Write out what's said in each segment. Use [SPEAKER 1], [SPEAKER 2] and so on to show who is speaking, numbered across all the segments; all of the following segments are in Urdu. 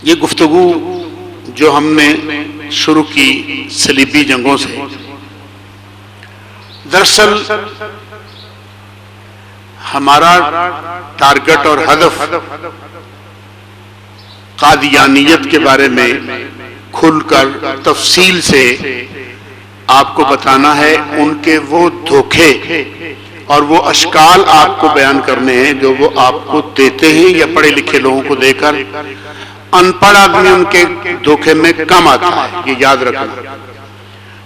[SPEAKER 1] یہ گفتگو جو ہم نے شروع کی صلیبی جنگوں سے، دراصل ہمارا ٹارگٹ اور ہدف قادیانیت کے بارے میں کھل کر تفصیل سے آپ کو بتانا ہے، ان کے وہ دھوکے اور وہ اشکال آپ کو بیان کرنے ہیں جو وہ آپ کو دیتے ہیں یا پڑھے لکھے لوگوں کو دے کر ان پڑھ آدمی ان کے دھوکے میں کم آتا ہے۔ یہ یاد رکھنا،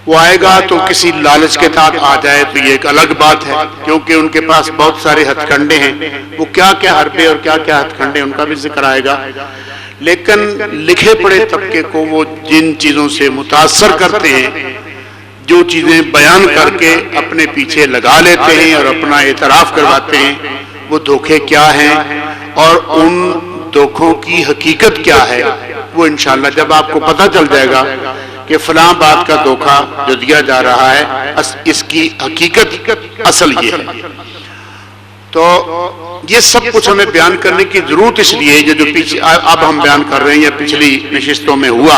[SPEAKER 1] وہ آئے گا تو کسی لالچ کے تحت آ جائے تو یہ ایک الگ بات ہے، کیونکہ ان کے پاس بہت سارے ہتھ کنڈے ہیں، وہ کیا کیا حربے اور کیا کیا ہتھ کنڈے، ان کا بھی ذکر آئے گا۔ لیکن لکھے پڑھے طبقے کو وہ جن چیزوں سے متاثر کرتے ہیں، جو چیزیں بیان کر کے اپنے پیچھے لگا لیتے ہیں اور اپنا اعتراف کرواتے ہیں، وہ دھوکے کیا ہیں اور ان دھوکوں کی حقیقت کیا ہے، وہ انشاءاللہ جب آپ کو پتہ چل جائے گا کہ فلاں بات کا دھوکہ جو دیا جا رہا ہے اس کی حقیقت اصل یہ ہے۔ تو یہ سب کچھ ہمیں بیان کرنے کی ضرورت اس لیے جو پیچھے اب ہم بیان کر رہے ہیں یا پچھلی نشستوں میں ہوا،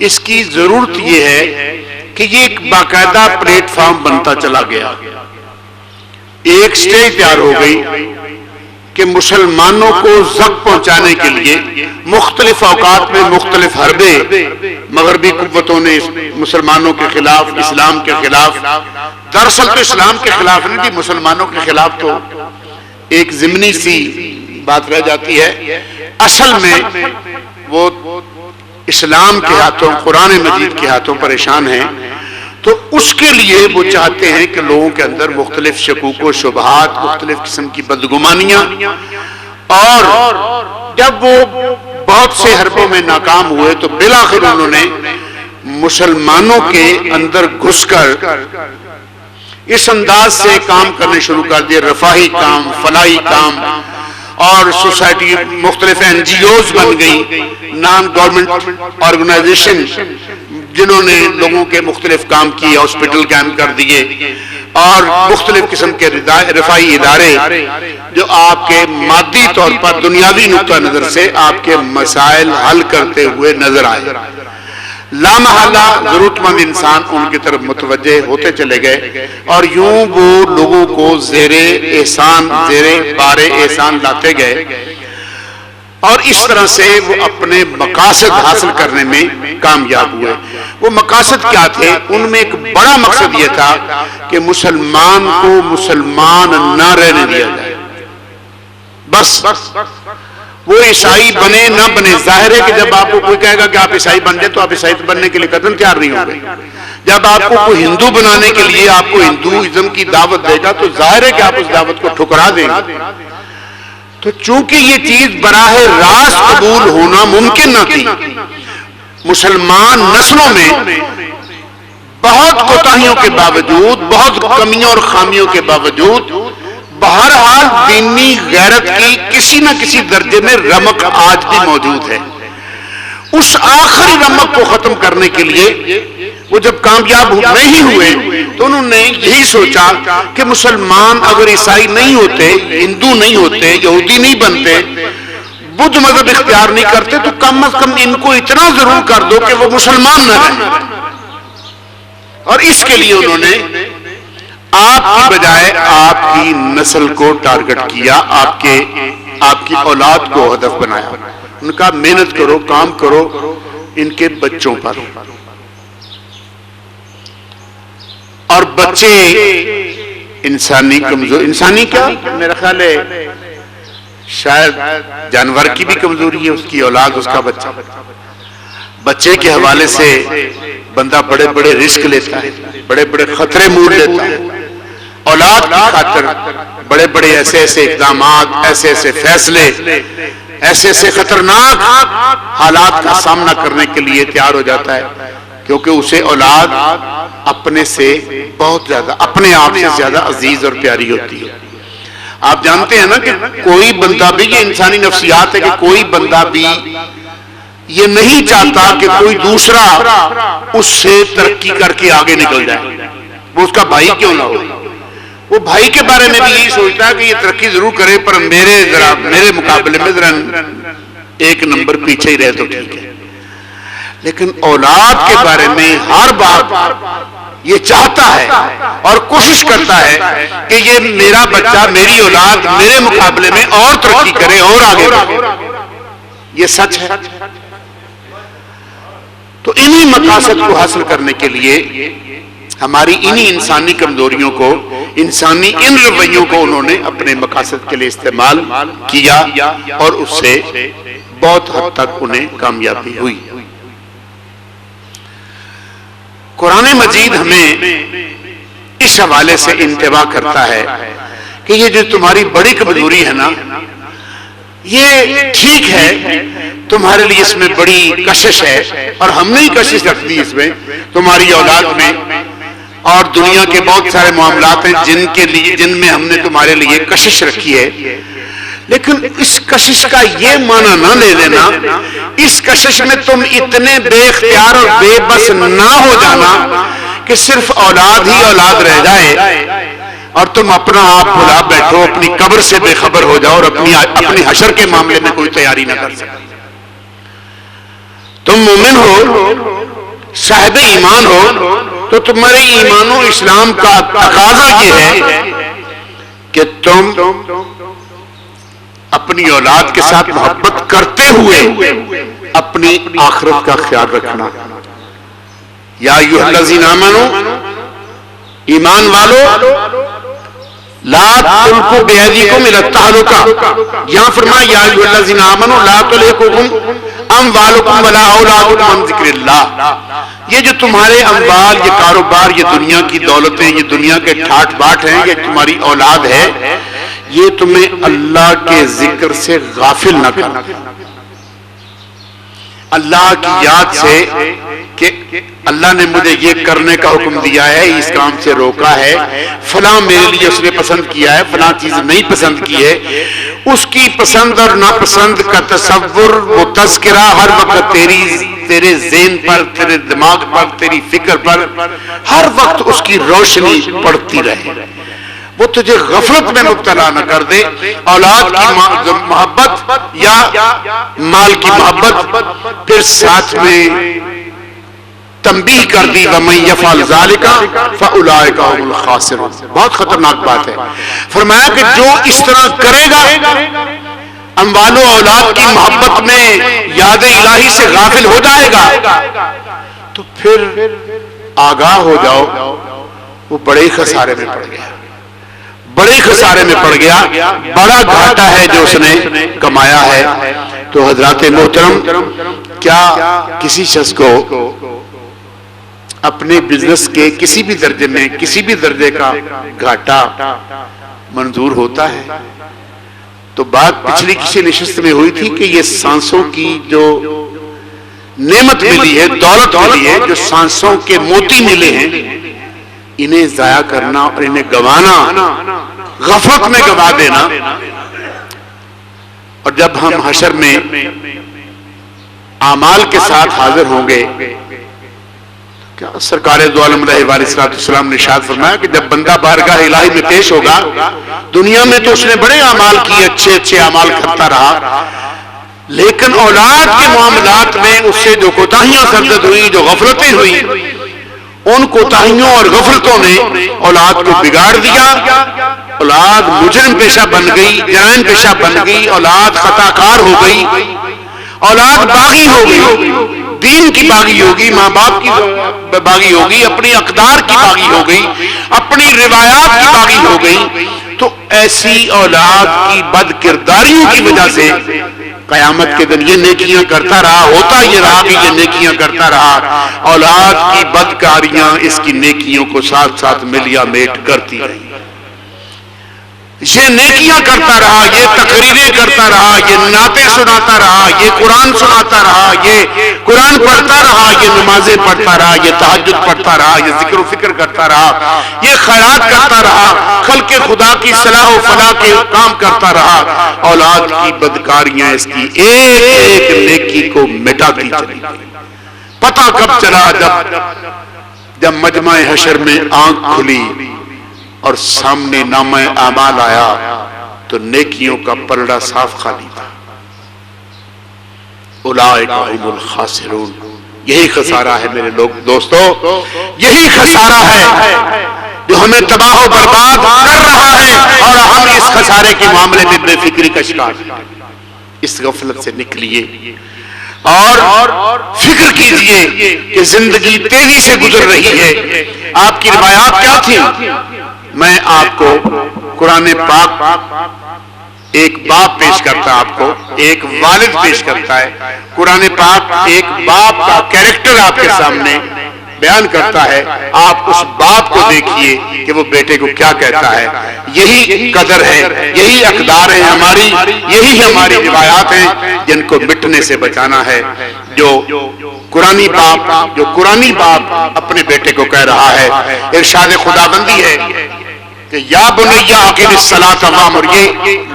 [SPEAKER 1] اس کی ضرورت یہ ہے کہ یہ ایک باقاعدہ پلیٹ فارم بنتا چلا گیا، ایک سٹیج تیار ہو گئی کہ مسلمانوں کو زخم پہنچانے کے لیے مختلف اوقات میں مختلف حربے مغربی قوتوں نے مسلمانوں کے خلاف، اسلام کے خلاف، دراصل تو اسلام کے خلاف نہیں تھی، مسلمانوں کے خلاف تو ایک ضمنی سی بات رہ جاتی ہے، اصل میں وہ اسلام کے ہاتھوں، قرآن مجید کے ہاتھوں پریشان ہیں۔ تو اس کے لیے وہ چاہتے ہیں کہ لوگوں کے اندر مختلف شکوک و شبہات، مختلف قسم کی بدگمانیاں، اور جب وہ بہت سے حربوں میں ناکام ہوئے تو بالآخر انہوں نے مسلمانوں کے اندر گھس کر اس انداز سے کام کرنے شروع کر دیے، رفاہی کام، فلاحی کام، اور سوسائٹی مختلف این جی اوز بن گئی، نان گورنمنٹ آرگنائزیشن، جنہوں نے لوگوں کے مختلف کام کیے، ہاسپٹل قائم کر دیے، اور مختلف قسم کے رفاہی ادارے جو آپ کے مادی طور پر دنیاوی نقطہ نظر سے آپ کے مسائل حل کرتے ہوئے نظر آئے۔ لامحالہ ضرورت مند انسان ان کی طرف متوجہ ہوتے چلے گئے، اور یوں وہ لوگوں کو زیر احسان، زیر بار احسان لاتے گئے، اور اس طرح سے وہ اپنے مقاصد حاصل کرنے میں کامیاب ہوئے۔ وہ مقاصد کیا تھے؟ ان میں ایک بڑا مقصد یہ تھا کہ مسلمان کو مسلمان نہ رہنے دیا جائے، بس وہ عیسائی بنے نہ بنے۔ ظاہر ہے کہ جب آپ کو کوئی کہے گا کہ آپ عیسائی بن جائے تو آپ عیسائی بننے کے لیے قدم تیار نہیں ہوں گے۔ جب آپ کو کوئی ہندو بنانے کے لیے آپ کو ہندوازم کی دعوت دے گا تو ظاہر ہے کہ آپ اس دعوت کو ٹھکرا دیں گے۔ تو چونکہ یہ چیز براہ راست قبول ہونا ممکن نہ تھی، مسلمان نسلوں میں بہت کوتاہیوں کے باوجود، بہت کمیوں اور خامیوں کے باوجود، بہرحال دینی غیرت کی کسی نہ کسی درجے میں رمق آج بھی موجود ہے۔ اس آخری رمق کو ختم کرنے کے لیے وہ جب کامیاب نہیں ہوئے تو انہوں نے یہی سوچا کہ مسلمان اگر عیسائی نہیں ہوتے، ہندو نہیں ہوتے، یہودی نہیں بنتے، بدھ مذہب اختیار نہیں کرتے، تو کم از کم ان کو اتنا ضرور کر دو کہ وہ مسلمان نہ رہیں۔ اور اس کے لیے انہوں نے آپ کی بجائے آپ کی نسل کو ٹارگٹ کیا، آپ کی اولاد کو ہدف بنایا۔ ان کا محنت کرو، کام کرو ان کے بچوں پر، اور بچے انسانی کمزور، انسانی کیا میرا خیال ہے شاید جانور کی بھی کمزوری ہے، اس کی اولاد، اس کا بچہ۔ بچے کے حوالے سے بندہ بڑے بڑے رسک لیتا ہے، بڑے بڑے خطرے مول لیتا ہے، اولاد کی خاطر بڑے بڑے ایسے ایسے اقدامات، ایسے ایسے فیصلے، ایسے ایسے خطرناک حالات کا سامنا کرنے کے لیے تیار ہو جاتا ہے، کیونکہ اسے اولاد اپنے سے بہت زیادہ، اپنے آپ سے زیادہ عزیز اور پیاری ہوتی ہے۔ آپ جانتے ہیں نا کہ کوئی بندہ بھی، یہ انسانی نفسیات ہے کہ کوئی بندہ بھی یہ نہیں چاہتا کہ کوئی دوسرا اس سے ترقی کر کے آگے نکل جائے، وہ اس کا بھائی کیوں نہ ہو۔ وہ بھائی کے بارے میں بھی یہی سوچتا ہے کہ یہ ترقی ضرور کرے پر میرے مقابلے میں ذرا ایک نمبر پیچھے ہی رہے تو ٹھیک ہے، لیکن اولاد کے بارے میں ہر باپ یہ چاہتا ہے اور کوشش کرتا ہے کہ یہ میرا بچہ، میری اولاد میرے مقابلے میں اور ترقی کرے اور آگے بڑھے. یہ سچ ہے. تو انہی مقاصد کو حاصل کرنے کے لیے ہماری انہی انسانی کمزوریوں کو، انسانی ان رویوں کو انہوں نے اپنے مقاصد کے لیے استعمال کیا اور اس سے بہت حد تک انہیں کامیابی ہوئی. قرآن مجید ہمیں اس حوالے سے انتباہ کرتا ہے کہ یہ جو تمہاری بڑی کمزوری ہے نا، یہ ٹھیک ہے، تمہارے لیے اس میں بڑی کشش ہے، اور ہم نے ہی کشش رکھ دی اس میں، تمہاری اولاد میں، اور دنیا کے بہت سارے معاملات ہیں جن میں ہم نے تمہارے لیے کشش رکھی ہے. لیکن اس کشش کا یہ معنی نہ لے لینا، اس کشش میں تم اتنے بے اختیار اور بے بس نہ ہو جانا کہ صرف اولاد ہی اولاد رہ جائے اور تم اپنا آپ بھلا بیٹھو، اپنی قبر سے بے خبر ہو جاؤ اور اپنی حشر کے معاملے میں کوئی تیاری نہ کر سکو. تم مومن ہو، صاحب ایمان ہو، تو تمہارے ایمان و اسلام کا تقاضا یہ ہے کہ تم اپنی اولاد کے ساتھ محبت کرتے ہوئے اپنی آخرت کا خیال رکھنا. یا ایھا الذین آمنوا، ایمان والو، لا تلقوا بأیدیکم الی التہلکہ. یہاں فرمایا یا ایھا الذین آمنوا لا تلہکم اموالکم ولا اولادکم عن ذکر اللہ. یہ جو تمہارے اموال، یہ کاروبار، یہ دنیا کی دولتیں، یہ دنیا کے ٹھاٹ باٹ ہیں، یہ تمہاری اولاد ہے، یہ تمہیں اللہ کے ذکر سے غافل نہ کرنا، اللہ کی یاد سے کہ اللہ نے مجھے یہ کرنے کا حکم دیا ہے، اس کام سے روکا ہے، فلاں میرے لیے اس نے پسند کیا ہے، فلاں چیز نہیں پسند کی ہے. اس کی پسند اور ناپسند کا تصور، وہ تذکرہ ہر وقت تیرے ذہن پر، تیرے دماغ پر، تیری فکر پر ہر وقت اس کی روشنی پڑتی رہے، وہ تجھے غفلت میں مبتلا نہ کر دے. اولاد کی محبت یا مال کی محبت، پھر ساتھ میں تنبیہ کر دی وَمَن يَفْعَلْ ذَلِكَ فَأُولَٰئِكَ هُمُ الْخَاسِرُونَ. بہت خطرناک بات ہے. فرمایا کہ جو اس طرح کرے گا، اموال و اولاد کی محبت میں یاد الہی سے غافل ہو جائے گا، تو پھر آگاہ ہو جاؤ وہ بڑے ہی خسارے میں پڑ گیا، بڑے خسارے میں پڑ گیا، بڑا گھاٹا ہے جو اس نے کمایا ہے. تو حضرات محترم، کیا کسی شخص کو اپنے بزنس کے کسی بھی درجے میں کسی بھی درجے کا گھاٹا منظور ہوتا ہے؟ تو بات پچھلی کسی نشست میں ہوئی تھی کہ یہ سانسوں کی جو نعمت ملی ہے، دولت ملی ہے، جو سانسوں کے موتی ملے ہیں، انہیں ضائع کرنا اور انہیں گوانا، غفلت میں گوا دینا. اور جب ہم حشر میں اعمال کے ساتھ حاضر ہوں گے، کیا سرکار دو عالم علیہ السلام نے ارشاد فرمایا کہ جب بندہ بارگاہ الہی میں پیش ہوگا، دنیا میں تو اس نے بڑے اعمال کیے، اچھے اچھے اعمال کرتا رہا، لیکن اولاد کے معاملات میں اس سے جو کوتاہیاں سرزد ہوئی، جو غفلتیں ہوئی، ان کوتاہیوں اور غفلتوں نے اولاد کو بگاڑ دیا. اولاد مجرم پیشہ بن گئی، جرائم پیشہ بن گئی، اولاد خطا کار ہو گئی، اولاد باغی ہو گئی، دین کی باغی ہوگی، ماں باپ کی باغی ہوگی، اپنی اقدار کی باغی ہو گئی، اپنی روایات کی باغی ہو گئی. تو ایسی اولاد کی بد کرداریوں کی وجہ سے قیامت کے دن یہ نیکیاں کرتا رہا، ہوتا یہ رہا کہ یہ نیکیاں کرتا رہا، اولاد کی بدکاریاں اس کی نیکیوں کو ساتھ ساتھ ملیا میٹ کرتی رہی. یہ نیکیاں کرتا رہا، یہ تقریریں کرتا رہا، یہ نعتیں سناتا رہا، یہ قرآن سناتا رہا، یہ قرآن پڑھتا رہا، یہ نمازیں پڑھتا رہا، یہ تہجد پڑھتا رہا، یہ ذکر و فکر کرتا رہا، یہ خیرات کرتا رہا، خلق خدا کی صلاح و فلاح کے کام کرتا رہا. اولاد کی بدکاریاں اس کی ایک ایک نیکی کو مٹاتی چلی گئی. پتہ کب چلا؟ جب مجمع حشر میں آنکھ کھلی اور سامنے نامہ اعمال آیا تو نیکیوں کا پلڑا صاف خالی تھا. اولئک هم الخاسرون. یہی خسارہ ہے میرے لوگ دوستو، یہی خسارہ ہے جو ہمیں تباہ و برباد کر رہا ہے، اور ہم اس خسارے کے معاملے میں بے فکری کا شکار ہیں. اس غفلت سے نکلیے اور فکر کیجئے کہ زندگی تیزی سے گزر رہی ہے. آپ کی روایات کیا تھی؟ میں آپ کو قرآن پاک ایک باپ پیش کرتا ہے، آپ کو ایک والد پیش کرتا ہے. قرآن پاک ایک باپ کا کیریکٹر آپ کے سامنے بیان کرتا ہے. آپ اس باپ کو دیکھیے کہ وہ بیٹے کو کیا کہتا ہے. یہی قدر ہے، یہی اقدار ہے ہماری، یہی ہماری روایات ہیں جن کو مٹنے سے بچانا ہے. جو قرآنی باپ اپنے بیٹے کو کہہ رہا ہے. ارشاد خداوندی ہے کہ یا بنیا اقیم الصلاۃ وامر. یہ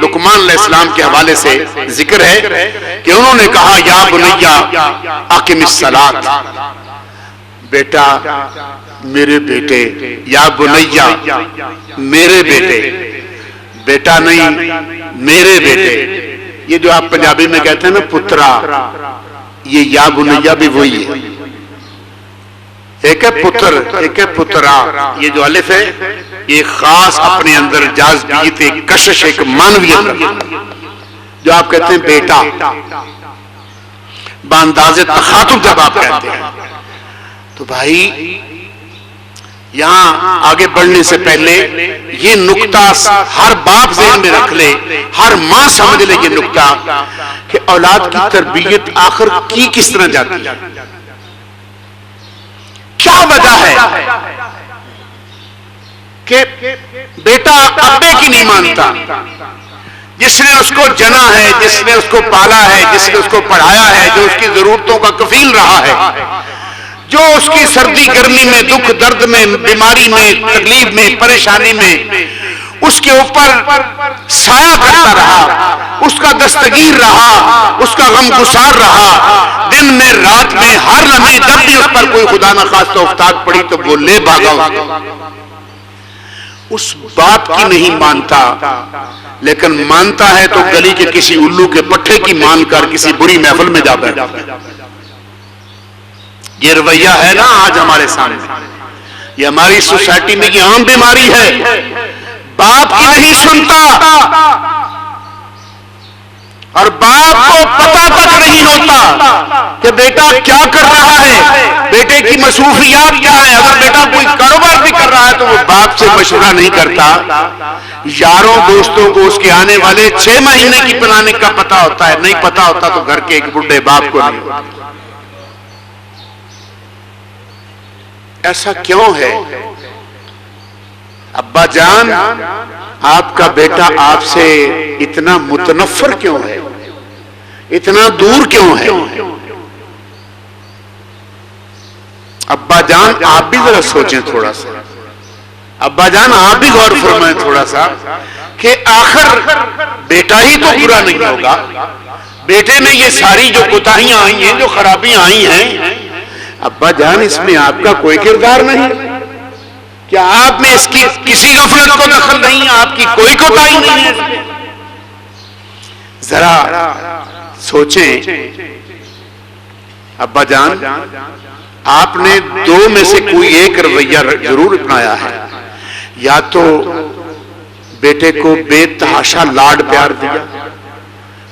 [SPEAKER 1] لقمان علیہ السلام کے حوالے سے ذکر ہے کہ انہوں نے کہا یا بنیا اقیم الصلاۃ، بیٹا میرے بیٹے، یا بنیا میرے بیٹے، بیٹا نہیں میرے بیٹے. یہ جو آپ پنجابی میں کہتے ہیں نا پترا، یہ یا بنیا بھی وہی ہے. ایک ہے پتر، ایک ہے پترا. یہ جو الف ہے یہ خاص اپنے اندر جاذبیت، ایک کشش، ایک معنویت جو آپ کہتے ہیں بیٹا، بانداز تخاطب جب آپ کہتے ہیں. تو بھائی یہاں آگے بڑھنے سے پہلے یہ نقطہ ہر باپ ذہن میں رکھ لے، ہر ماں سمجھ لے یہ نقطہ کہ اولاد کی تربیت آخر کی کس طرح جاتی ہے. کیا وجہ ہے کہ بیٹا ابے کی نہیں مانتا، جس نے اس کو جنا ہے، جس نے اس کو پالا ہے، جس نے اس کو پڑھایا ہے، جو اس کی ضرورتوں کا کفیل رہا ہے، جو اس کی سردی گرمی میں، دکھ درد میں، بیماری میں، تکلیف میں، پریشانی میں اس کے اوپر سایہ کرتا رہا، اس کا دستگیر رہا، اس کا غم گسار رہا، دن میں رات میں ہر لمحے جب بھی اس پر کوئی خدا نخواستہ افتاد پڑی تو وہ لے بھاگا. اس باپ کی نہیں مانتا، لیکن مانتا ہے تو گلی کے کسی الو کے پٹھے کی مان کر کسی بری محفل میں جا بیٹھا. یہ رویہ ہے نا آج ہمارے سامنے، یہ ہماری سوسائٹی میں یہ عام بیماری ہے. باپ کی نہیں سنتا اور باپ کو پتہ تک نہیں ہوتا کہ بیٹا کیا کر رہا ہے، بیٹے کی مصروفیات کیا ہے. اگر بیٹا کوئی کاروبار بھی کر رہا ہے تو وہ باپ سے مشورہ نہیں کرتا. یاروں دوستوں کو اس کے آنے والے 6 مہینے کی پلاننگ کا پتہ ہوتا ہے، نہیں پتہ ہوتا تو گھر کے ایک بڈھے باپ کو نہیں ہوتا. ایسا کیوں ہے؟ ابا جان آپ کا بیٹا آپ سے اتنا متنفر کیوں ہے، اتنا دور کیوں ہے؟ ابا جان آپ بھی ذرا سوچیں تھوڑا سا، ابا جان آپ بھی غور فرمائیں تھوڑا سا کہ آخر بیٹا ہی تو برا نہیں ہوگا. بیٹے میں یہ ساری جو کوتاہیاں آئی ہیں، جو خرابیاں آئی ہیں، ابا جان اس میں آپ کا کوئی کردار نہیں؟ کیا آپ میں اس کی کسی غفلت کو دخل نہیں؟ آپ کی کوئی کوتاہی نہیں ہے؟ ذرا سوچیں ابا جان، آپ نے 2 میں سے کوئی ایک رویہ ضرور اپنایا ہے. یا تو بیٹے کو بے تحاشا لاڈ پیار دیا،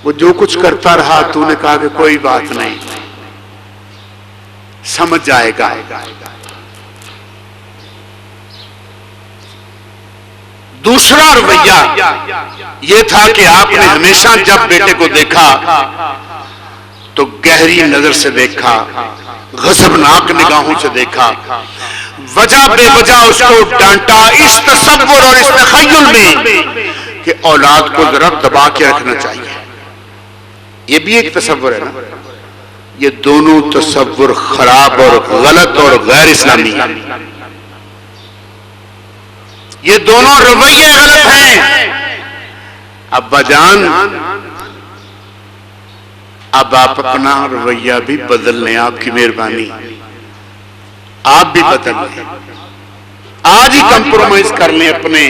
[SPEAKER 1] وہ جو کچھ کرتا رہا تو نے کہا کہ کوئی بات نہیں، سمجھ جائے گا. دوسرا رویہ یہ تھا کہ آپ نے ہمیشہ جب بیٹے کو دیکھا تو گہری نظر سے دیکھا، غضبناک نگاہوں سے دیکھا، وجہ بے وجہ اس کو ڈانٹا، اس تصور اور اس تخیل میں کہ اولاد کو ذرا دبا کے رکھنا چاہیے. یہ بھی ایک تصور ہے نا. یہ دونوں تصور خراب اور غلط اور غیر اسلامی ہیں. یہ دونوں رویے غلط ہیں. ابا جان اب آپ اپنا رویہ بھی بدل لیں، آپ کی مہربانی، آپ بھی بدل لیں. آج ہی کمپرومائز کر لیں اپنے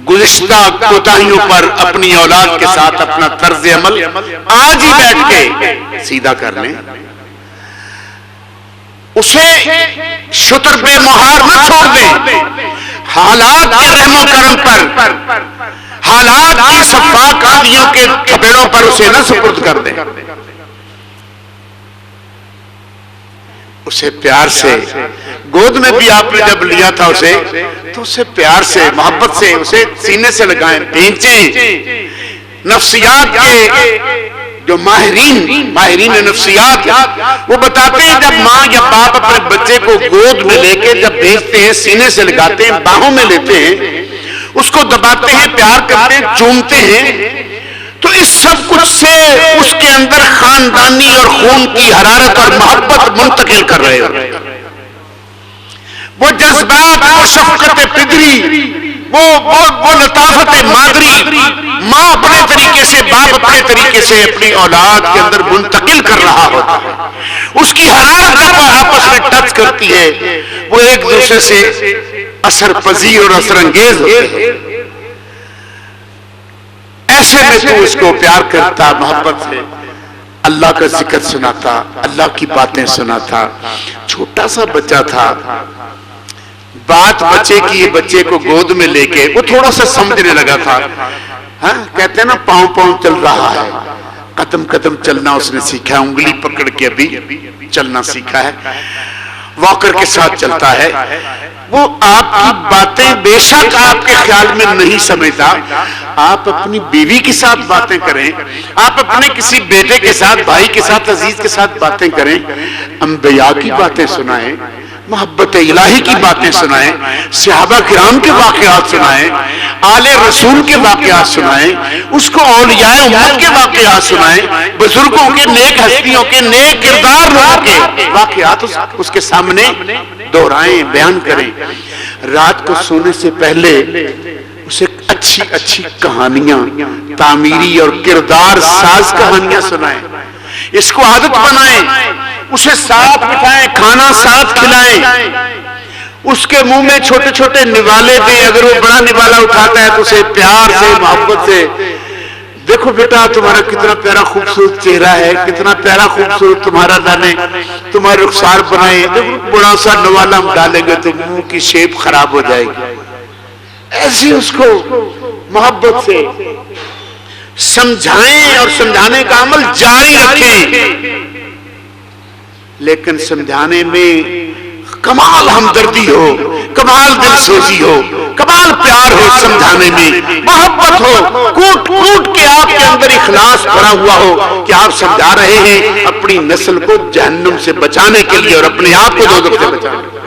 [SPEAKER 1] گزشتہ کوتاہیوں پر اپنی اولاد کے ساتھ اپنا طرز عمل آج ہی بیٹھ کے سیدھا کر لیں. اسے شتر بے مہار نہ چھوڑ دیں. حالات کے رحم و کرم پر، حالات کی سفاک آندھیوں کے تھپیڑوں پر اسے نہ سپرد کر دیں. اسے پیار سے، گود میں بھی آپ نے جب لیا تھا اسے، تو اسے پیار سے، محبت سے اسے سینے سے لگائیں، بھینچیں. نفسیات کے جو ماہرین نفسیات وہ بتاتے ہیں جب ماں یا باپ اپنے بچے کو گود میں لے کے جب بھیجتے ہیں، سینے سے لگاتے ہیں، باہوں میں لیتے ہیں، اس کو دباتے ہیں، پیار کرتے ہیں، چومتے ہیں، تو اس سب کچھ سے اس کے اندر خاندانی اور خون کی حرارت اور محبت منتقل کر رہے ہو. وہ جذبات، وہ شفقت پدری، وہ لطافت مادری، ماں اپنے طریقے سے، باپ اپنے طریقے سے اپنی اولاد کے اندر منتقل کر رہا ہوتا ہے. اس کی حرارت جب آپس میں ٹچ کرتی ہے، وہ ایک دوسرے سے اثر پذیر اور اثر انگیز ہوتے ہیں. ایسے میں تو اس کو پیار کرتا، محبت سے اللہ کا ذکر سناتا، اللہ کی باتیں سناتا. چھوٹا سا بچہ تھا، بات بچے کی، بچے کو گود میں لے کے وہ تھوڑا سا سمجھنے لگا تھا. کہتے ہیں نا پاؤں پاؤں چل رہا ہے، قدم قدم چلنا اس نے سیکھا ہے، انگلی پکڑ کے ابھی چلنا سیکھا ہے، واکر کے ساتھ چلتا ہے. وہ آپ کی باتیں بے شک آپ کے خیال میں نہیں سمجھتا. آپ اپنی بیوی کے ساتھ باتیں کریں، آپ اپنے کسی بیٹے کے ساتھ، بھائی کے ساتھ، عزیز کے ساتھ باتیں کریں، انبیاء کی باتیں سنائیں، محبت الہی کی باتیں سنائیں، صحابہ کرام کے واقعات سنائیں، آل رسول کے واقعات سنائیں، اس کو اولیاء امت کے واقعات سنائیں، بزرگوں کے، نیک ہستیوں کے، نیک کردار لوگوں کے واقعات اس کے سامنے دہرائیں، بیان کریں. رات کو سونے سے پہلے اسے اچھی اچھی کہانیاں، تعمیری اور کردار ساز کہانیاں سنائیں. اس کو عادت بنائیں، اسے ساتھ بٹھائیں، کھانا ساتھ کھلائیں، اس کے منہ میں چھوٹے چھوٹے نوالے دیں. اگر وہ بڑا نوالا اٹھاتا ہے تو اسے پیار سے، محبت سے، دیکھو بیٹا تمہارا کتنا پیارا خوبصورت چہرہ ہے، کتنا پیارا خوبصورت تمہارا دانے، تمہارے رخسار بنائے، بڑا سا نوالا ہم ڈالیں گے تو منہ کی شیپ خراب ہو جائے گی. ایسے اس کو محبت سے سمجھائیں اور سمجھانے کا عمل جاری رکھیں، لیکن سمجھانے میں کمال ہمدردی ہو، کمال دل سوزی ہو، کمال پیار ہو. سمجھانے میں محبت ہو، کوٹ کوٹ کے آپ کے اندر اخلاص بھرا ہوا ہو کہ آپ سمجھا رہے ہیں اپنی نسل کو جہنم سے بچانے کے لیے اور اپنے آپ کو دوزخ سے بچانے کے لیے.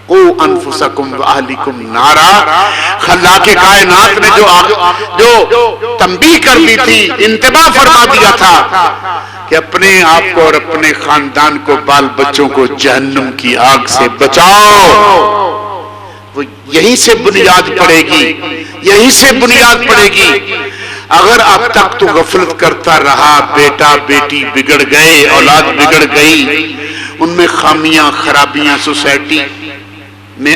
[SPEAKER 1] قُوا أَنفُسَكُمْ وَأَهْلِكُمْ نَارًا. خلاق کائنات نے جو تنبیہ کر دی تھی، انتباہ فرما دیا تھا کہ اپنے آپ کو اور اپنے خاندان کو، بال بچوں کو جہنم کی آگ سے بچاؤ. وہ یہیں سے بنیاد پڑے گی، یہیں سے بنیاد پڑے گی. اگر اب تک تو غفلت کرتا رہا، بیٹا بیٹی بگڑ گئے، اولاد بگڑ گئی، ان میں خامیاں، خرابیاں سوسائٹی میں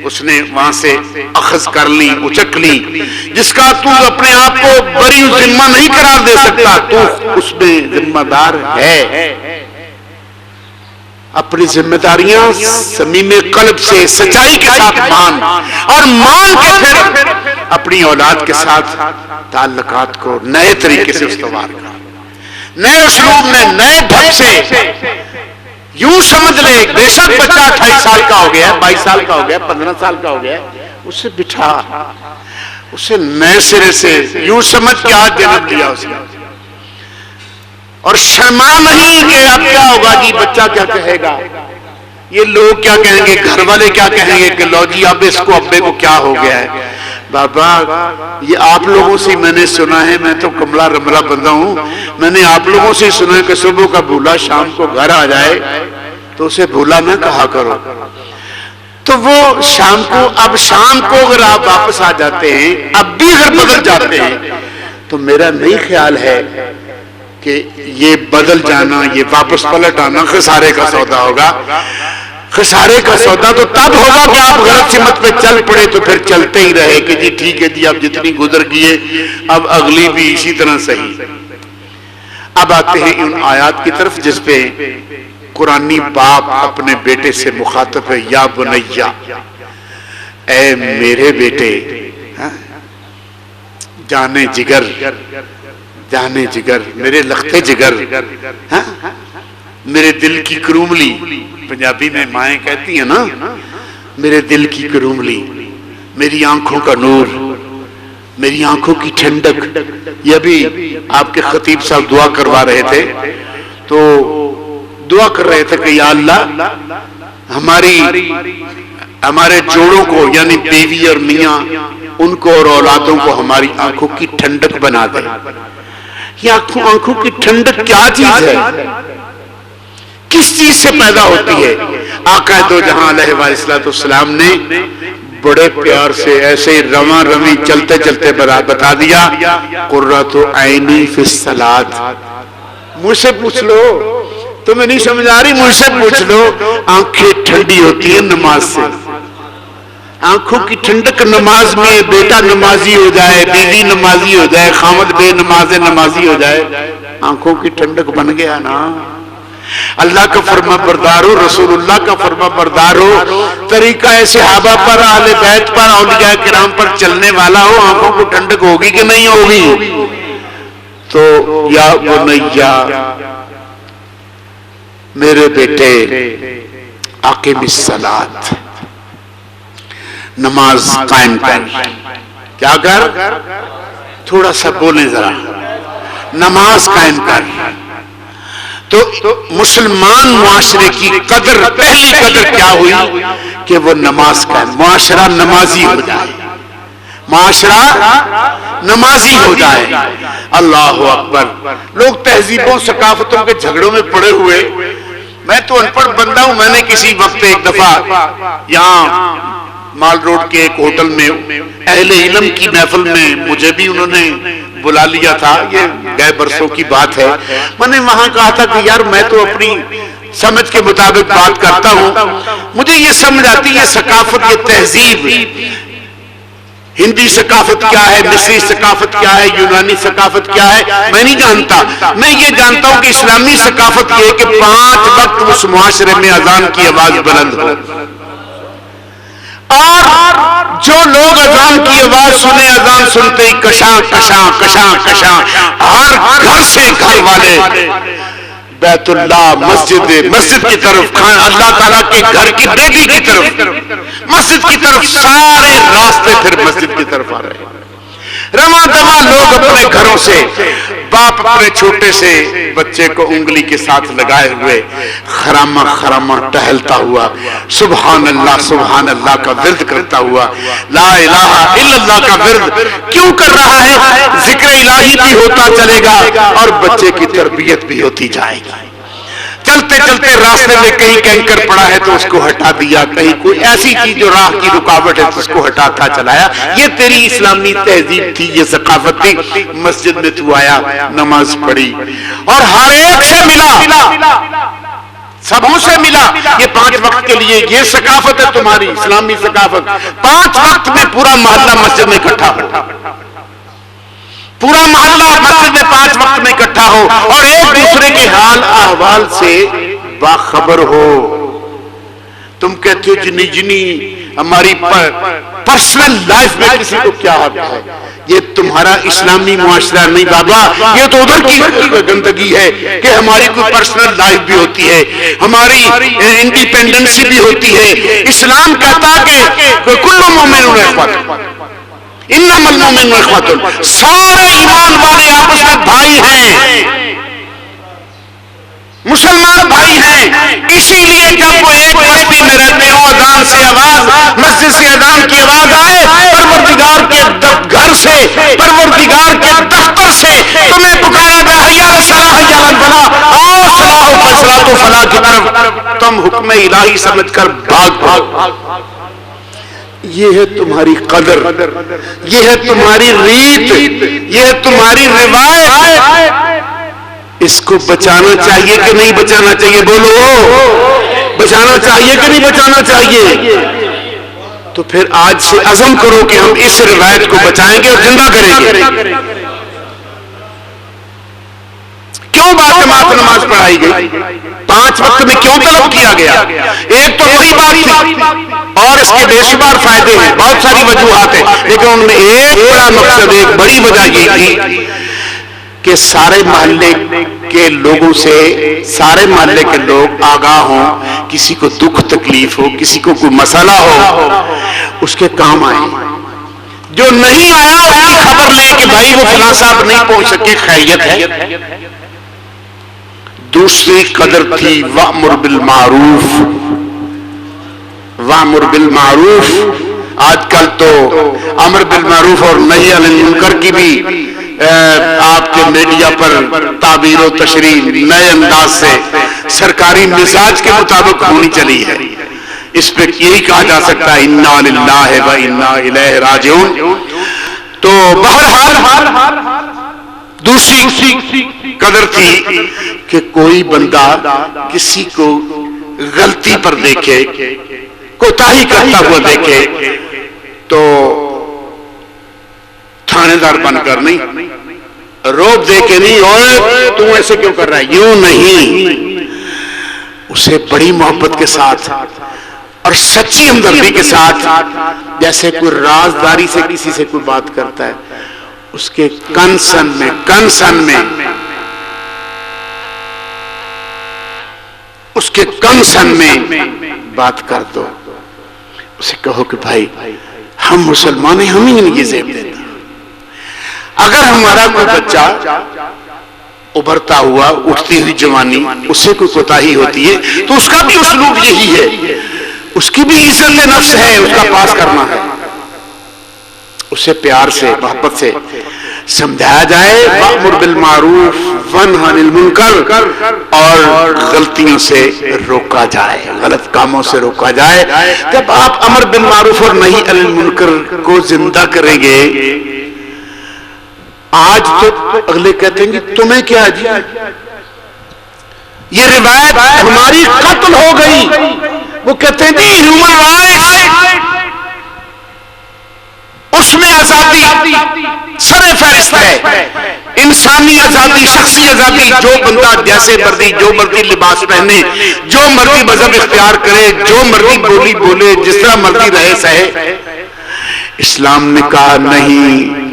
[SPEAKER 1] اس نے وہاں سے اخذ کر لی، اچک لی، جس کا تو اپنے آپ کو بری ذمہ نہیں قرار دے سکتا، تو اس میں ذمہ دار ہے. اپنی ذمہ داریاں صمیم قلب سے، سچائی کے ساتھ مان، اور مان کے پھر اپنی اولاد کے ساتھ تعلقات کو نئے طریقے سے استوار کر، نئے اسلوب میں، نئے ڈھنگ سے. یوں سمجھ لے بے شک بچہ 28 سال کا ہو گیا، 22 سال کا ہو گیا، 15 سال کا ہو گیا، اسے بٹھا، اسے نئے سرے سے یوں سمجھ کے آج جنم دیا اسے، اور شرما نہیں کہ اب کیا ہوگا جی، بچہ کیا کہے گا، یہ لوگ کیا کہیں گے، گھر والے کیا کہیں گے کہ لو جی اب اس کو ابے کو کیا ہو گیا ہے. بابا یہ آپ لوگوں سے میں نے سنا ہے، میں تو کملا رملہ بندہ ہوں، میں نے آپ لوگوں سے سنا ہے کہ صبح کا بھولا شام کو گھر آ جائے تو اسے بھولا نہ کہا کرو. تو وہ شام کو، اب شام کو اگر آپ واپس آ جاتے ہیں، اب بھی اگر بدل جاتے ہیں، تو میرا نہیں خیال ہے کہ یہ بدل جانا، یہ واپس پلٹ آنا خسارے کا سودا ہوگا. خسارے کا سودا تو تب ہوگا کہ آپ غلط سمت پہ چل پڑے تو پھر چلتے ہی رہے کہ جی ٹھیک ہے جی اب جتنی گزر گئی ہے اب اگلی بھی اسی طرح صحیح. اب آتے ہیں ان آیات کی طرف جس پہ قرآنی باپ اپنے بیٹے سے مخاطب ہے. یا بنیا، اے میرے بیٹے، جانے جگر، جانے جگر، میرے لختے جگر، میرے دل کی کروملی. پنجابی میں مائیں کہتی ہیں نا میرے دل کی کروملی، میری آنکھوں کا نور، میری آنکھوں کی ٹھنڈک. یہ بھی آپ کے خطیب صاحب دعا کروا رہے تھے تو دعا کر رہے تھے کہ یا اللہ ہمارے جوڑوں کو یعنی بیوی اور میاں ان کو اور اولادوں کو ہماری آنکھوں کی ٹھنڈک بنا دے. یہ آنکھوں کی ٹھنڈک کیا چیز ہے؟ کس چیز سے پیدا ہوتی ہے؟ آقا دو جہاں علیہ الصلوۃ والسلام نے بڑے پیار سے ایسے رواں روی چلتے چلتے بتا دیا. قرۃ عینی فی الصلاۃ. مجھ سے پوچھ لو، تمہیں نہیں سمجھ آ رہی؟ مجھ سے پوچھ لو. آنکھیں ٹھنڈی ہوتی ہیں نماز سے. آنکھوں کی ٹھنڈک نماز میں. بیٹا نمازی ہو جائے، بیوی نمازی ہو جائے، خامد بے نماز نمازی ہو جائے، آنکھوں کی ٹھنڈک بن گیا نا. اللہ کا فرما بردار ہو، رسول اللہ کا فرما بردار ہو، طریقہ صحابہ پر، اہل بیت پر، اولیاء کرام پر چلنے والا ہو، آنکھوں کو ٹھنڈک ہوگی کہ نہیں ہوگی؟ تو یا بنیا، میرے بیٹے، اقیم الصلاۃ، نماز قائم کر. کیا کر؟ تھوڑا سا بولیں ذرا. نماز قائم کر. تو مسلمان معاشرے کی قدر، پہلی قدر کیا ہوئی کہ وہ نماز کا معاشرہ نمازی ہو جائے. معاشرہ نمازی ہو جائے. اللہ اکبر. لوگ تہذیبوں ثقافتوں کے جھگڑوں میں پڑے ہوئے. میں تو ان پڑھ بندہ ہوں. میں نے کسی وقت ایک دفعہ یہاں مال روڈ کے ایک ہوٹل میں اہل علم کی محفل میں مجھے بھی انہوں نے بلا لیا تھا. یہ گئے برسوں کی بات ہے. میں نے وہاں کہا تھا کہ یار میں تو اپنی سمجھ کے مطابق بات کرتا ہوں. مجھے یہ سمجھ آتی ہے ثقافت، یہ تہذیب، ہندی ثقافت کیا ہے، مصری ثقافت کیا ہے، یونانی ثقافت کیا ہے، میں نہیں جانتا. میں یہ جانتا ہوں کہ اسلامی ثقافت یہ ہے کہ 5 وقت اس معاشرے میں اذان کی آواز بلند ہو. اور جو لوگ اذان کی آواز سنے، اذان سنتے ہی کشاں کشاں کشاں کشاں ہر گھر سے گھر والے بیت اللہ، مسجد کی طرف، اللہ تعالیٰ کے گھر کی بیٹی کی طرف، مسجد کی طرف، سارے راستے پھر مسجد کی طرف آ رہے ہیں. رواں دواں لوگ اپنے گھروں سے، باپ اپنے چھوٹے سے بچے کو انگلی کے ساتھ لگائے ہوئے خرامہ خرامہ ٹہلتا ہوا سبحان اللہ کا ورد کرتا ہوا، لا الہ الا اللہ کا ورد کیوں کر رہا ہے؟ ذکر الہی بھی ہوتا چلے گا اور بچے کی تربیت بھی ہوتی جائے گی. چلتے چلتے راستے میں کہیں کینکر پڑا ہے تو اس کو ہٹا دیا، کہیں کوئی ایسی چیز جو راہ کی رکاوٹ ہے تو اس کو ہٹاتا چلایا. یہ تیری اسلامی تہذیب تھی، یہ ثقافت تھی. مسجد میں تو آیا، نماز پڑھی اور ہر ایک سے ملا، سبوں سے ملا. یہ 5 وقت کے لیے یہ ثقافت ہے تمہاری اسلامی ثقافت. 5 وقت میں پورا محلہ مسجد میں اکٹھا ہو، پورا محلہ مسجد میں 5 وقت میں اکٹھا ہو اور ایک دوسرے کے حال احوال سے باخبر ہو. تم کہتے ہو جنی ہماری پرسنل لائف میں کسی کو کیا حق ہے؟ یہ تمہارا اسلامی معاشرہ نہیں بابا، یہ تو ادھر کی گندگی ہے کہ ہماری کوئی پرسنل لائف بھی ہوتی ہے، ہماری انڈیپینڈنسی بھی ہوتی ہے. اسلام کہتا کہ کل مومن اخوۃ، انما المؤمنون اخوۃ، سارے ایمان والے آپس میں بھائی ہیں، مسلمان بھائی ہیں. اسی لیے جب وہ ایک بستی میں رہتے ہو، اذان سے آواز، مسجد سے اذان کی آواز آئے، پروردگار کے گھر سے، پروردگار کے دفتر سے تمہیں پکارا جائے حی علی الصلاۃ حی علی الفلاح، آؤ صلاح و فلاح و فلاح کی طرف. تم حکم الہی سمجھ کر بھاگ. یہ ہے تمہاری قدر، یہ ہے تمہاری ریت، یہ ہے تمہاری روایت. اس کو بچانا چاہیے کہ نہیں بچانا چاہیے؟ بولو بچانا چاہیے کہ نہیں بچانا چاہیے؟ تو پھر آج سے عزم کرو کہ ہم اس روایت کو بچائیں گے اور زندہ کریں گے۔ کیوں باجماعت نماز پڑھائی گئی؟ 5 وقت میں کیوں طلب کیا گیا؟ ایک تو وہی بات تھی اور اس کے بے شمار فائدے ہیں، بہت ساری وجوہات ہیں، لیکن ان میں ایک بڑا مقصد، ایک بڑی وجہ یہ تھی کہ سارے محلے کے لوگوں سے، سارے محلے کے لوگ آگاہ ہوں، کسی کو دکھ تکلیف ہو، کسی کو کوئی مسئلہ ہو، اس کے کام آئے۔ جو نہیں آیا اس کی خبر لے کہ بھائی وہ فلاں صاحب نہیں پہنچ سکے، خیریت ہے۔ دوسری قدر تھی وَأْمُرْ بِالْمَعْرُوفِ، وَأْمُرْ بِالْمَعْرُوفِ۔ آج کل تو امر بالمعروف اور نہی عن المنکر کی بھی آپ کے میڈیا پر تعبیر و تشریح نئے انداز سے سرکاری مزاج کے مطابق ہونی چلی ہے۔ اس پہ یہی کہا جا سکتا ہے اِنَّا لِلَّهِ وَإِنَّا إِلَيْهِ راجعون۔ تو بہرحال دوسری قدر تھی کہ کوئی بندہ کسی کو غلطی پر دیکھے، کوتاہی کرتا ہوا دیکھے تو تھانے دار بن کر نہیں، روب دے کے نہیں، اوے تم ایسے کیوں کر رہا ہے، یوں نہیں، اسے بڑی محبت کے ساتھ اور سچی ہمدردی کے ساتھ، جیسے کوئی رازداری سے کسی سے کوئی بات کرتا ہے، اس کے کنسن میں اس کے کنسن میں بات کر دو، اسے کہو کہ بھائی ہم مسلمان ہیں، ہم ہی نہیں یہ زیب دیتے۔ اگر ہمارا کوئی بچہ ابھرتا ہوا، اٹھتی ہوئی جوانی، اس سے کوئی کوتاہی ہوتی ہے تو اس کا بھی اسلوب یہی ہے، اس کی بھی عزت نفس ہے، اس کا پاس کرنا ہے، اسے پیار سے محبت سے سمجھایا جائے، وَأْمُرْ بِالْمَعْرُوفِ وَانْهَ عَنِ الْمُنْكَرِ، اور غلطیوں سے روکا جائے، غلط کاموں سے روکا جائے۔ جب آپ امر بالمعروف اور نہی عن المنکر کو زندہ کریں گے، آج تو اگلے کہتے ہیں کہ تمہیں کیا جی، یہ روایت ہماری قتل ہو گئی، وہ کہتے ہیں جی ہیومن رائٹس، اس میں آزادی سر فہرست ہے، انسانی آزادی، شخصی آزادی، جو بندہ جیسے مرضی، جو مرضی لباس پہنے، جو مرضی مذہب اختیار کرے، جو مرضی بولی بولے، جس طرح مرضی رہے سہے۔ اسلام نے کہا نہیں،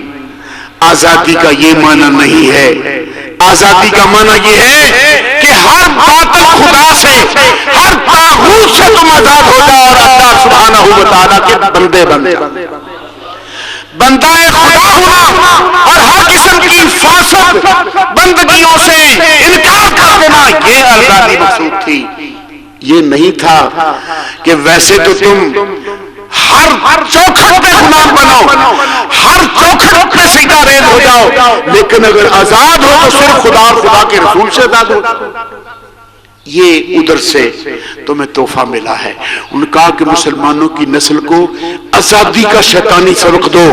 [SPEAKER 1] آزادی کا یہ معنی نہیں ہے، آزادی کا معنی یہ ہے کہ ہر باطل خدا سے، ہر طاغوت سے تم آزاد ہو جاؤ اور اللہ سبحانہ و تعالیٰ کے بندے بن جاؤ۔ بندہ خدا ہونا اور ہر قسم کی فاسد بندگیوں سے انکار کر دینا، یہ آزادی مقصود تھی۔ یہ نہیں تھا کہ ویسے تو تم ہر چوکھٹ پہ غلام بنو، ہر چوکھٹ پہ سیدھا ریل ہو جاؤ، لیکن اگر آزاد ہو تو صرف خدا اور خدا کے رسول سے آزاد ہو۔ یہ ادھر سے تمہیں تحفہ ملا ہے۔ ان کہا کہ مسلمانوں کی نسل کو آزادی کا شیطانی سبق دو،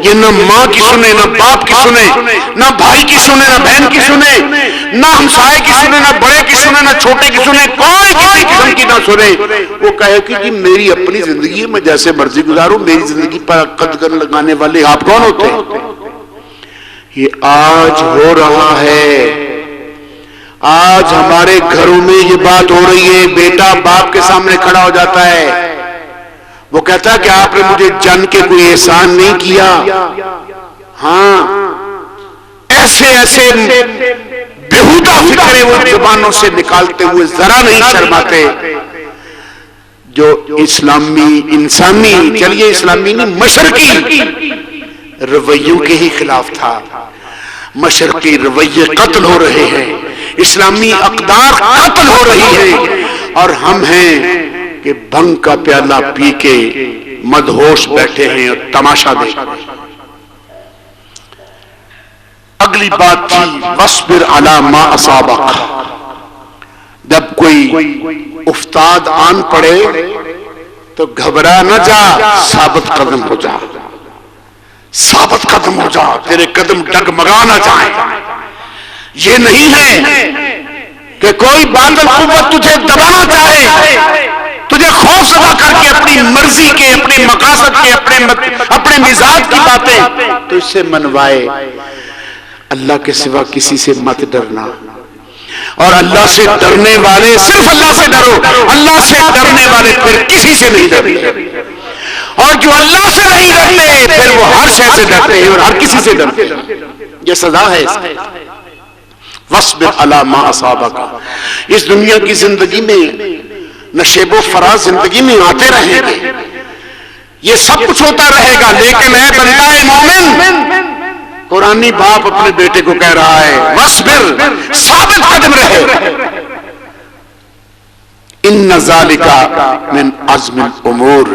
[SPEAKER 1] یہ نہ ماں کی سنے، نہ باپ کی سنے، نہ بھائی کی سنے، نہ بہن کی سنے، نہ ہمسائے کی سنے، نہ بڑے کی سنے، نہ چھوٹے کی سنے، کوئی کسی قسم کی نہ سنے۔ وہ کہے کہ جی میری اپنی زندگی میں جیسے مرضی گزاروں، میری زندگی پر قدغن لگانے والے آپ کون ہوتے ہیں؟ یہ آج ہو رہا ہے، آج ہمارے گھروں میں یہ بات ہو رہی ہے۔ بیٹا باپ کے سامنے کھڑا ہو جاتا ہے، وہ کہتا ہے کہ آپ نے مجھے جن کے کوئی احسان نہیں کیا۔ ہاں، ایسے ایسے بےہودہ فکرے وہ زبانوں سے نکالتے ہوئے ذرا نہیں شرماتے، جو اسلامی، انسانی، چلیے اسلامی نہیں، مشرقی رویوں کے ہی خلاف تھا۔ مشرقی رویے قتل ہو رہے ہیں، اسلامی اقدار قتل ہو رہی ہے، اور ہم ہیں کہ بھنگ کا پیالہ پی کے مدہوش بیٹھے ہیں اور تماشا دیکھ رہے ہیں۔ اگلی بات تھی وَاصْبِرْ عَلَى مَا أَصَابَكَ، جب کوئی افتاد آن پڑے تو گھبرا نہ جا، ثابت قدم ہو جا، ثابت قدم ہو جا، تیرے قدم ڈگمگا نہ جائیں۔ یہ نہیں ہے کہ کوئی باطل قوت تجھے دبانا چاہے، تجھے خوف زدہ کر کے اپنی مرضی کے، اپنے مقاصد کے، اپنے مزاج کی باتیں تو اس سے منوائے، اللہ کے سوا کسی سے مت ڈرنا، اور اللہ سے ڈرنے والے صرف اللہ سے ڈرو، اللہ سے ڈرنے والے پھر کسی سے نہیں ڈرتے، اور جو اللہ سے نہیں ڈرتے پھر وہ ہر شے سے ڈرتے ہیں اور ہر کسی سے ڈرتے ہیں۔ یہ سزا ہے اس کی۔ وَاصْبِرْ عَلَىٰ مَا أَصَابَكَ، اس دنیا کی زندگی میں نشیب و فراز زندگی میں آتے رہیں گے، یہ سب کچھ ہوتا رہے گا، لیکن اے بندہ مومن، قرآنی باپ اپنے بیٹے کو کہہ رہا ہے وَاصْبِرْ، ثابت قدم رہے، اِنَّ ذَلِكَ مِنْ عَزْمِ الْأُمُورِ،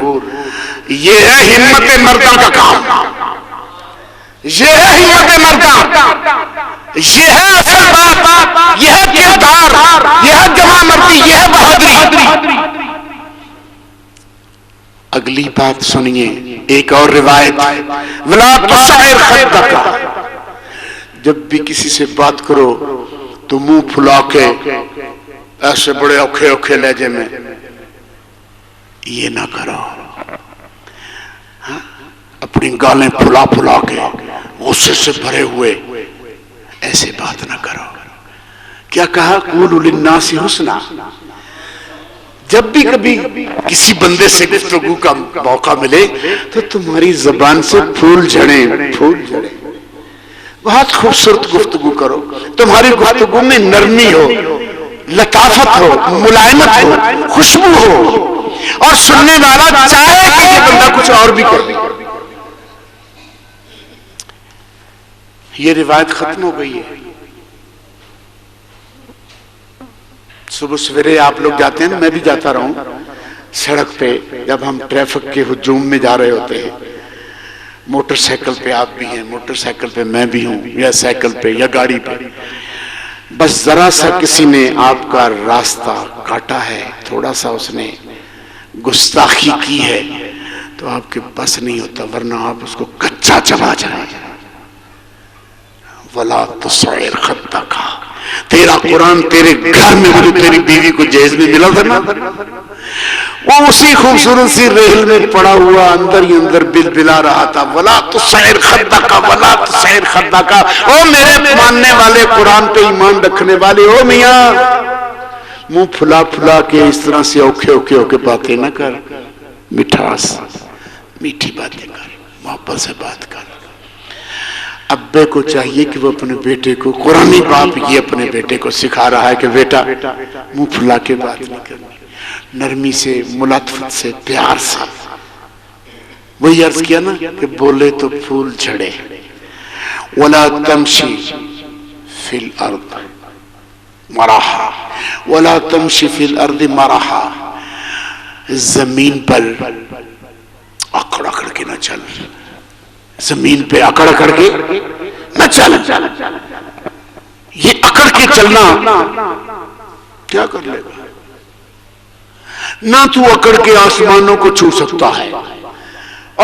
[SPEAKER 1] یہ ہے ہمت مردہ کا کام، یہ ہے ہمت مردہ، یہ ہے اصل بات، یہ ہے کردار، یہ ہے جوان مردی، یہ ہے بہادری۔ اگلی بات سنیے، ایک اور روایت، وَلَا تُصْعِرْ خَدَّكَ، جب بھی کسی سے بات کرو تو منہ پھلا کے ایسے بڑے اوکھے اوکھے لہجے میں یہ نہ کرو، اپنی گالیں پھلا پھلا کے غصے سے بھرے ہوئے ایسے بات نہ کرو۔ کیا کہا؟ قولوا للناس حسنا، جب بھی کبھی کسی بندے سے گفتگو کا موقع ملے تو تمہاری زبان سے پھول جھڑیں، پھول جھڑیں، بہت خوبصورت گفتگو کرو، تمہاری گفتگو میں نرمی ہو، لطافت ہو، ملائمت ہو، خوشبو ہو، اور سننے والا چاہے کہ یہ بندہ کچھ اور بھی کرے۔ یہ روایت ختم ہو گئی ہے۔ صبح سویرے آپ لوگ جاتے ہیں نا، میں بھی جاتا رہا ہوں سڑک پہ، جب ہم ٹریفک کے ہجوم میں جا رہے ہوتے ہیں، موٹر سائیکل پہ آپ بھی ہیں، موٹر سائیکل پہ میں بھی ہوں، یا سائیکل پہ یا گاڑی پہ، بس ذرا سا کسی نے آپ کا راستہ کاٹا ہے، تھوڑا سا اس نے گستاخی کی ہے تو آپ کے بس نہیں ہوتا، ورنہ آپ اس کو کچا چبا جائیں۔ وَلَا تُصْعِرْ خَدَّكَ، تیرا قرآن تیرے گھر میں جو تیری بیوی کو جہیز میں ملا تھا نا، وہ اسی خوبصورت سی ریل میں پڑا ہوا اندر ہی اندر بل بلا رہا تھا۔ وَلَا تُصْعِرْ خَدَّكَ وَلَا تُصْعِرْ خَدَّكَ، او میرے ماننے والے، قرآن پہ ایمان رکھنے والے، او میاں منہ پھلا پھلا کے اس طرح سے اوکھے اوکھے ہو کے باتیں نہ کر، مٹھاس، میٹھی باتیں کر، محبت سے بات کر۔ ابے کو چاہیے کہ وہ اپنے بیٹے کو، قرآنی باپ یہ اپنے بیٹے کو سکھا رہا ہے کہ بیٹا منہ پھلا کے بات نہیں کرنی، نرمی سے، ملاطفت سے، پیار سے۔ وہی عرض کیا نا کہ بولے تو پھول جھڑے۔ وَلَا تَمْشِ فِي الْأَرْضِ مَرَحًا، وَلَا تَمْشِ فِي الْأَرْضِ مَرَحًا، زمین پر اکڑ اکڑ کے نہ چل، زمین پہ اکڑ اکڑ کے نہ چل۔ یہ اکڑ کے چلنا کیا کر لے گا؟ نہ تو اکڑ کے آسمانوں کو چھو سکتا ہے،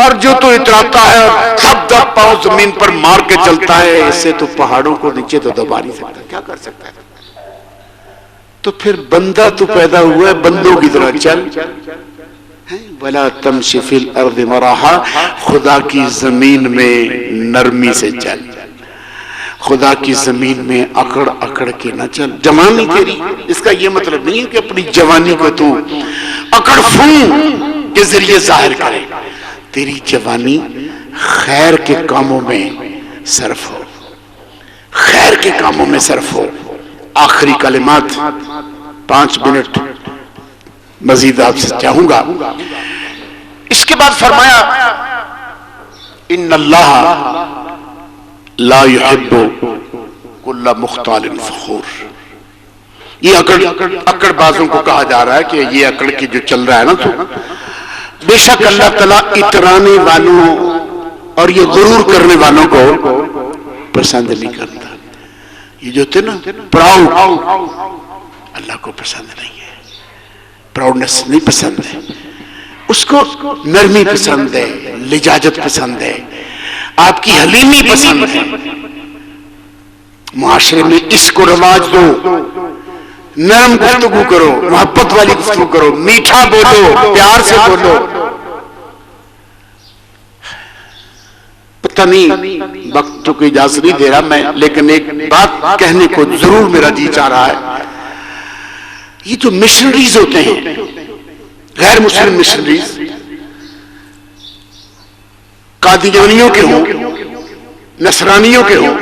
[SPEAKER 1] اور جو تو اتراتا ہے اور دب دب پاؤں زمین پر مار کے چلتا ہے، اس سے تو پہاڑوں کو نیچے تو دبا نہیں سکتا، کیا کر سکتا ہے؟ تو پھر بندہ تو پیدا ہوا ہے، بندوں کی طرح چل۔ وَلَا تَمْشِ فِي الْأَرْضِ مَرَحًا، خدا کی زمین میں نرمی سے چل، خدا کی زمین میں اکڑ اکڑ کے نہ چل۔ جوانی تیری، اس کا یہ مطلب نہیں ہے کہ اپنی جوانی کو تو اکڑ فون کے ذریعے ظاہر کرے، تیری جوانی خیر کے کاموں میں صرف ہو، خیر کے کاموں میں صرف ہو۔ آخری کلمات 5 منٹ مزید آپ سے چاہوں گا۔ اس کے بعد فرمایا ان اللہ لا يحب كل مختال فخور، یہ اکڑ بازوں کو کہا جا رہا ہے کہ یہ اکڑ کی جو چل رہا ہے نا، تو بے شک اللہ تعالیٰ اترانے والوں اور یہ غرور کرنے والوں کو پسند نہیں کرتا۔ یہ جو تھے نا پراؤڈ، اللہ کو پسند نہیں ہے، پراؤڈنس نہیں پسند ہے، اس کو نرمی پسند ہے، لجاجت پسند ہے، آپ کی حلیمی پسند ہے۔ معاشرے میں اس کو رواج دو، نرم گفتگو کرو، محبت والی گفتگو کرو، میٹھا بولو، پیار سے بولو. پتہ نہیں وقت تو کوئی اجازت نہیں دے رہا میں، لیکن ایک بات کہنے کو ضرور میرا جی چاہ رہا ہے. یہ جو مشنریز ہوتے ہیں، غیر مسلم مشنریز، قادیانیوں کے ہوں، نصرانیوں کے ہوں،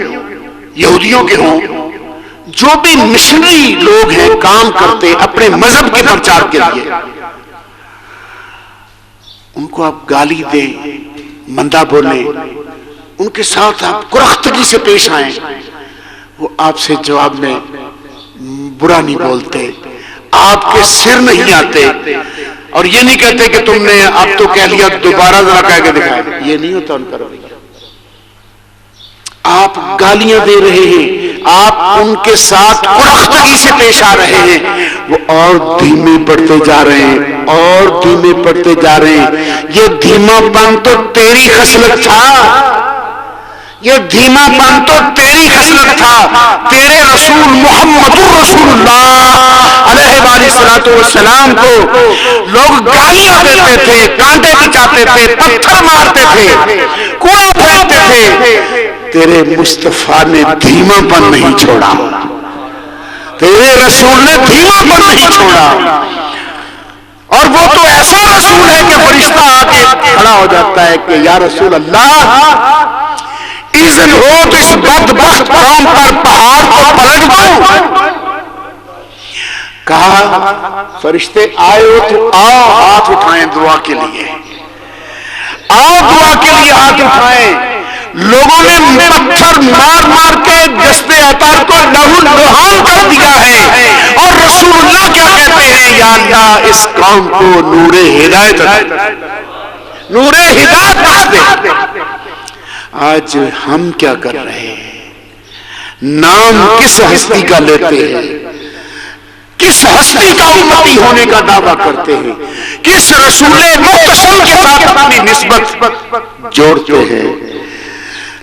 [SPEAKER 1] یہودیوں کے ہوں، جو بھی مشنری لوگ ہیں کام کرتے اپنے مذہب کے پرچار کے لیے، ان کو آپ گالی دیں، مندہ بولیں، ان کے ساتھ آپ کرختگی سے پیش آئیں، وہ آپ سے جواب میں برا نہیں بولتے، آپ کے سر نہیں آتے، اور یہ نہیں کہتے کہ تم نے اب تو کہہ لیا دوبارہ ذرا کہہ کے دکھائے. یہ نہیں ہوتا ان کا رویہ. آپ گالیاں دے رہے ہیں، آپ ان کے ساتھ کرختگی سے پیش آ رہے ہیں، وہ اور دھیمے پڑتے جا رہے ہیں، اور دھیمے پڑتے جا رہے ہیں. یہ دھیما پن تو تیری خصلت تھا، یہ دھیما پن تو تیری خصلت تھا. تیرے رسول محمد رسول اللہ علیہ وآلہ والسلام کو لوگ گالیاں دیتے تھے، کانٹے بچاتے تھے، پتھر مارتے تھے، کوڑا پھینکتے تھے. تیرے مصطفیٰ نے دھیما پن نہیں چھوڑا، تیرے رسول نے دھیما پن نہیں چھوڑا. اور وہ تو ایسا رسول ہے کہ فرشتہ آ کے کھڑا ہو جاتا ہے کہ یا رسول اللہ اذن ہو تو اس بدبخت قوم پر پہاڑ کو پلٹ دو. کہا فرشتے آئے ہو تو آؤ، ہاتھ اٹھائیں دعا کے لیے، آؤ دعا کے لیے ہاتھ اٹھائیں. لوگوں نے پتھر مار مار کے جسد اطہر کو لہو لہان کر دیا ہے، اور رسول اللہ کیا کہتے ہیں؟ یا اللہ اس قوم کو نور ہدایت، نور ہدایت بخش دے. آج ہم کیا کر رہے ہیں؟ نام کس ہستی کا لیتے ہیں، کس ہستی کا امتی ہونے کا دعویٰ کرتے ہیں، کس رسول مختصر کے ساتھ اپنی نسبت جوڑتے ہیں،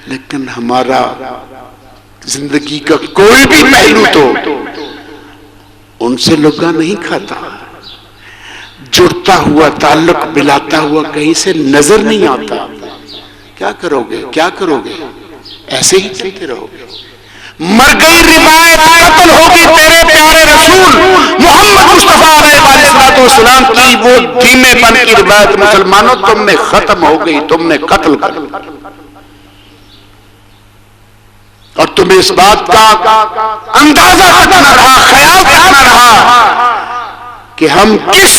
[SPEAKER 1] لیکن ہمارا زندگی کا کوئی بھی پہلو تو ان سے لگا نہیں کھاتا، جڑتا ہوا تعلق ملاتا ہوا کہیں سے نظر نہیں آتا. کیا کرو گے، کیا کرو گے؟ ایسے ہی چلتے رہو گے. مر گئی روایت، قتل ہوگی تیرے پیارے رسول محمد مصطفیٰ علیہ السلام کی وہ دھیمے پن کی روایت. مسلمانوں تم میں ختم ہو گئی، تم نے قتل کر، اور تمہیں اس بات کا اندازہ تک نہ رہا، خیال تک نہ رہا کہ ہم کس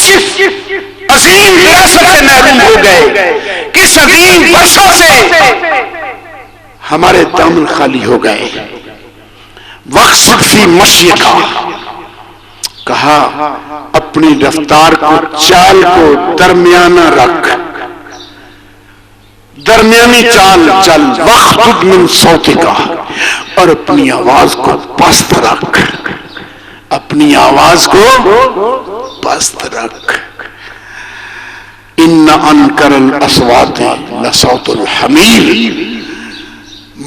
[SPEAKER 1] عظیم وراثت سے محروم ہو گئے، کس عظیم ورثہ سے ہمارے دامن خالی ہو گئے. وقصد فی مشیکا، کہا اپنی رفتار کو، چال کو درمیانہ رکھ، درمیانی چال چل. وخفض من صوتک، اور اپنی آواز کو پست رکھ، اپنی آواز کو پست رکھ. ان انکر الاصوات لصوت الحمیر،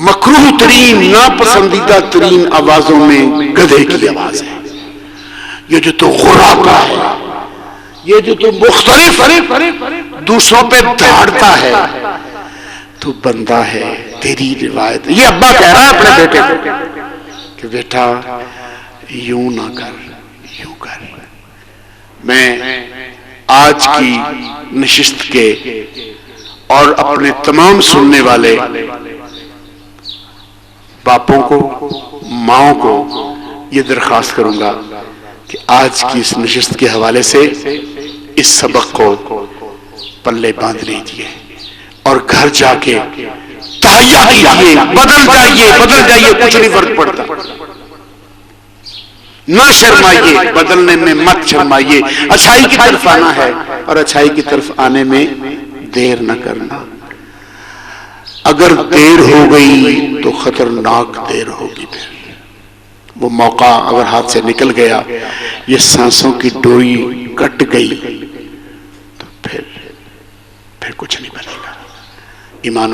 [SPEAKER 1] مکروہ ترین، ناپسندیدہ ترین آوازوں میں گدھے کی آواز ہے. یہ جو تو غراقہ ہے، یہ جو تو مختلف دوسروں پہ دھاڑتا ہے، تو بندہ ہے. تیری روایت، یہ ابا کہہ رہا ہے اپنے بیٹے کو کہ بیٹا یوں نہ کر، یوں کر. میں آج کی نشست کے اور اپنے تمام سننے والے باپوں کو، ماؤں کو یہ درخواست کروں گا کہ آج کی اس نشست کے حوالے سے اس سبق کو پلے باندھ لیجیے، اور گھر جا کے تہیہ کیجیے. بدل جائیے، کچھ نہیں فرق پڑتا. نہ شرمائیے، بدلنے میں مت شرمائیے. اچھائی کی طرف آنا ہے، اور اچھائی کی طرف آنے میں دیر نہ کرنا. اگر دیر ہو گئی تو خطرناک دیر ہوگی. پھر وہ موقع اگر ہاتھ سے نکل گیا، یہ سانسوں کی ڈوری کٹ گئی، تو پھر کچھ نہیں بنے گا. ایمان